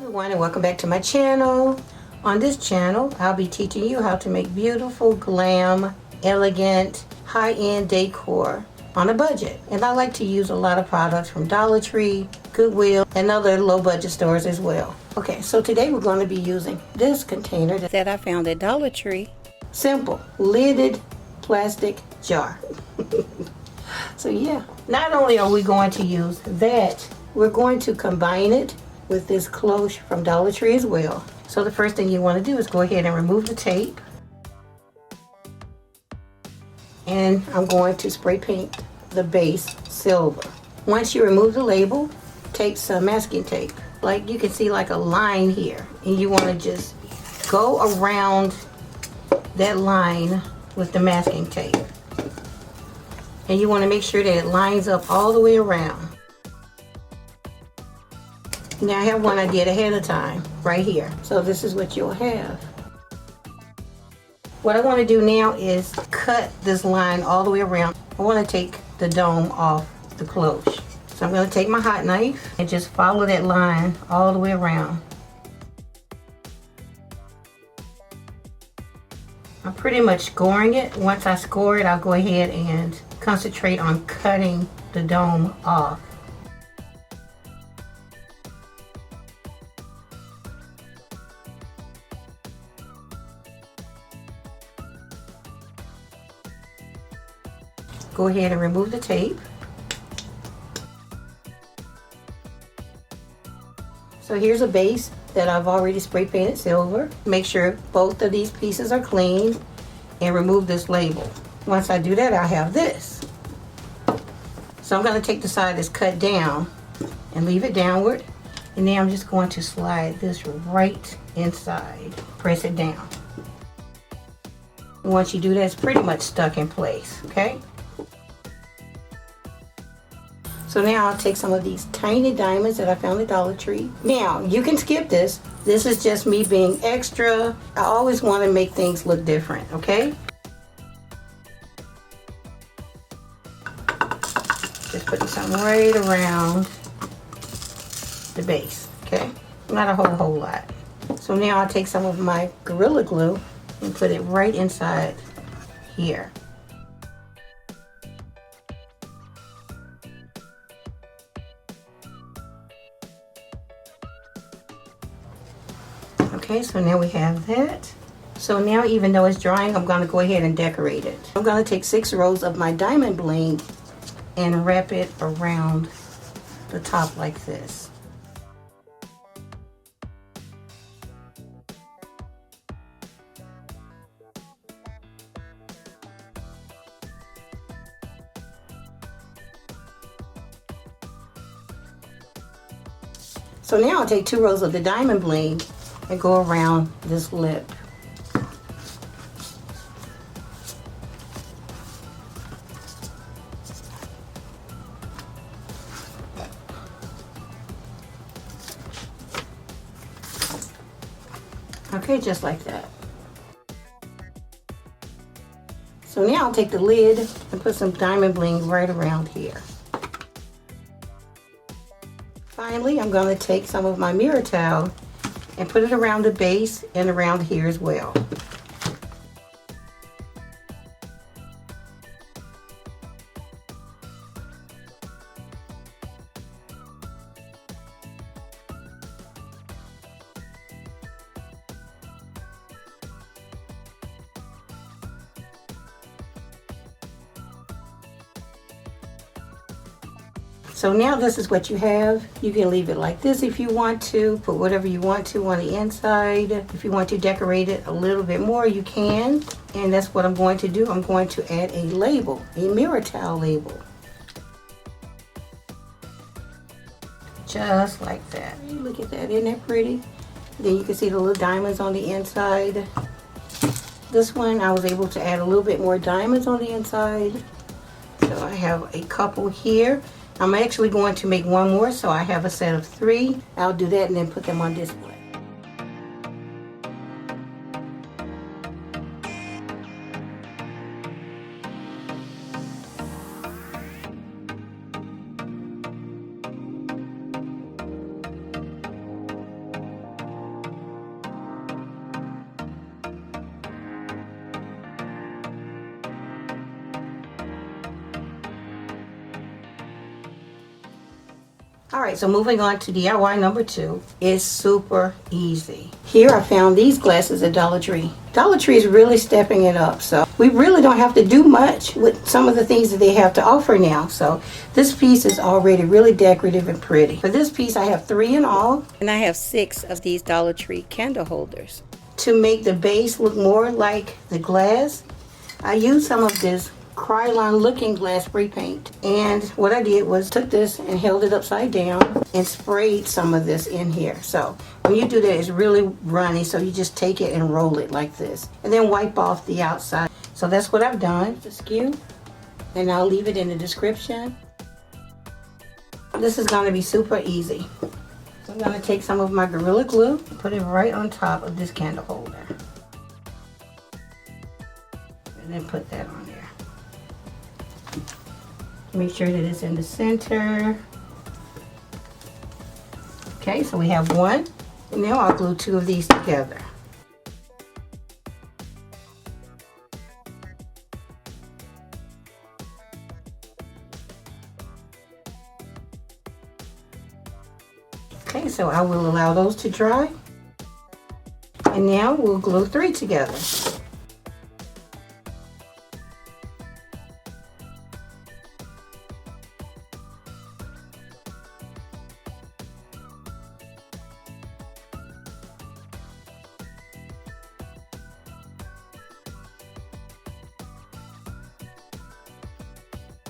Everyone, and welcome back to my channel. On this channel I'll be teaching you how to make beautiful, glam, elegant, high-end decor on a budget. And I like to use a lot of products from Dollar Tree, Goodwill, and other low-budget stores as well. Okay, so today we're going to be using this container that I found at Dollar Tree. Simple lidded plastic jar. So yeah, not only are we going to use that, we're going to combine it with this cloche from Dollar Tree as well. So the first thing you want to do is go ahead and remove the tape. And I'm going to spray paint the base silver. Once you remove the label, take some masking tape. Like you can see like a line here. And you want to just go around that line with the masking tape. And you want to make sure that it lines up all the way around. Now I have one I did ahead of time, right here. So this is what you'll have. What I want to do now is cut this line all the way around. I want to take the dome off the cloche. So I'm going to take my hot knife and just follow that line all the way around. I'm pretty much scoring it. Once I score it, I'll go ahead and concentrate on cutting the dome off. Go ahead and remove the tape. So here's a base that I've already spray painted silver. Make sure both of these pieces are clean and remove this label. Once I do that, I'll have this. So I'm going to take the side that's cut down and leave it downward. And then I'm just going to slide this right inside. Press it down. And once you do that, it's pretty much stuck in place, okay? So now I'll take some of these tiny diamonds that I found at Dollar Tree. Now, you can skip this. This is just me being extra. I always want to make things look different, okay? Just putting some right around the base, okay? Not a whole lot. So now I'll take some of my Gorilla Glue and put it right inside here. Okay, so now we have that. So now, even though it's drying, I'm going to go ahead and decorate it. I'm going to take 6 rows of my diamond bling and wrap it around the top like this. So now I'll take 2 rows of the diamond bling and go around this lip. Okay, just like that. So now I'll take the lid and put some diamond bling right around here. Finally, I'm going to take some of my mirror towel and put it around the base and around here as well. So now this is what you have. You can leave it like this if you want to. Put whatever you want to on the inside. If you want to decorate it a little bit more, you can. And that's what I'm going to do. I'm going to add a label, a mirror towel label. Just like that. Look at that, isn't that pretty? Then you can see the little diamonds on the inside. This one, I was able to add a little bit more diamonds on the inside. So I have a couple here. I'm actually going to make one more, so I have a set of 3. I'll do that and then put them on display. Alright, so moving on to DIY number 2. It's super easy. Here I found these glasses at Dollar Tree. Dollar Tree is really stepping it up, so we really don't have to do much with some of the things that they have to offer now. So this piece is already really decorative and pretty. For this piece I have 3 in all, and I have 6 of these Dollar Tree candle holders. To make the base look more like the glass, I used some of this Krylon looking glass spray paint, and what I did was took this and held it upside down and sprayed some of this in here. So when you do that, it's really runny, so you just take it and roll it like this and then wipe off the outside. So that's what I've done. The SKU, and I'll leave it in the description. This is going to be super easy. So I'm going to take some of my Gorilla Glue and put it right on top of this candle holder, and then put that on there. Make sure that it's in the center. Okay, so we have one, and now I'll glue 2 of these together. Okay, so I will allow those to dry, and now we'll glue 3 together.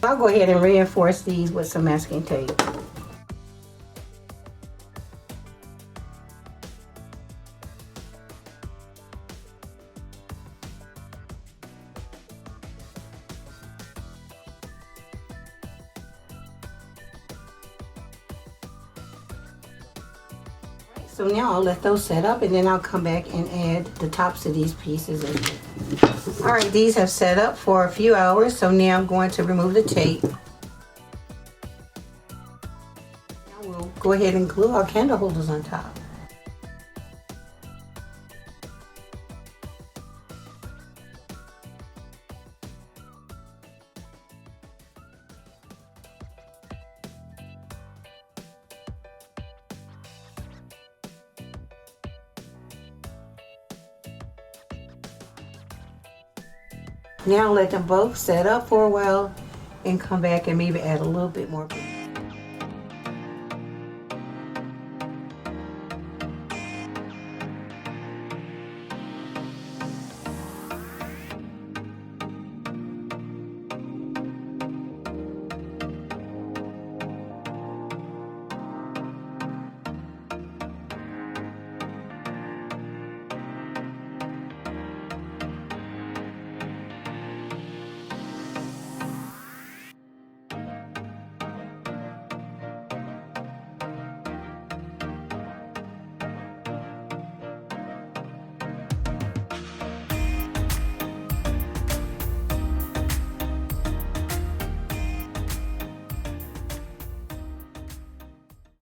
I'll go ahead and reinforce these with some masking tape. So now I'll let those set up, and then I'll come back and add the tops of these pieces. Alright, these have set up for a few hours, so now I'm going to remove the tape. Now we'll go ahead and glue our candle holders on top. Now let them both set up for a while and come back and maybe add a little bit more glue.